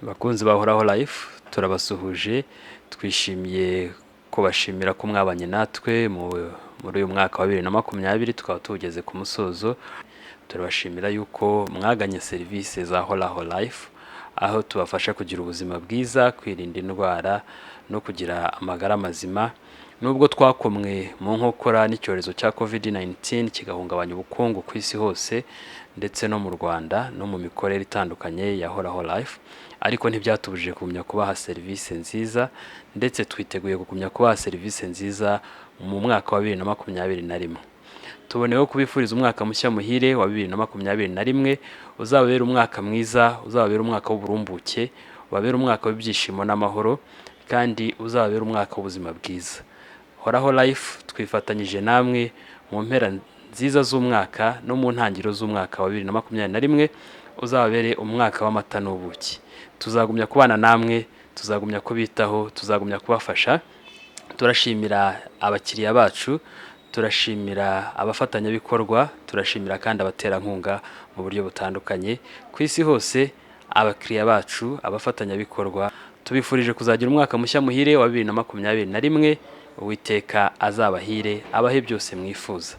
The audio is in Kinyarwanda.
Bakunzi bahoraho life turabasuhuje twishimiye ko bashimira ko mwabanye natwe muri uyu mwaka wa 2020 tukaba tugeze ku musozo. Turabashimira yuko mwaganye serivisi za horaho life aho tubafasha kugira ubuzima bwiza, kwirinda indwara no kugira amagara mazima. Nubwo twakomwe mu nkokora n'icyorezo cya COVID-19 kigahungabanya ubukungu ku isi hose ndetse no mu Rwanda no mu mikorere itandukanye ya horaho life, ariko ntibyatubujije kumenya kubaha serivisi nziza, ndetse twiteguye kugumya kubaha serivisi nziza mu mwaka wa 2021. Tuboneyeho kubifuriza umwaka mushya muhire wa 2021 uzabera umwaka mwiza, uzabera umwaka w'uburumbuke, wabera umwaka w'ibyishimo n'amahoro, kandi uzabera umwaka w'ubuzima bwiza. Horaho life twifatanyije namwe mu mpera nziza z'umwaka no mu ntangiriro z'umwaka wa 2021 uzabere umwaka w'amata n'ubuki. Tuzagumya kubana namwe, tuzagumya kubitaho, tuzagumya kubafasha. Turashimira abakiriya bacu, turashimira abafatanyabikorwa, turashimira kandi abaterankunga mu buryo butandukanye ku isi hose. Abakiriya bacu, abafatanyabikorwa, tubifurije kuzagira umwaka mushya muhire wa 2021. Uwiteka azabahire, abahe byose mwifuza.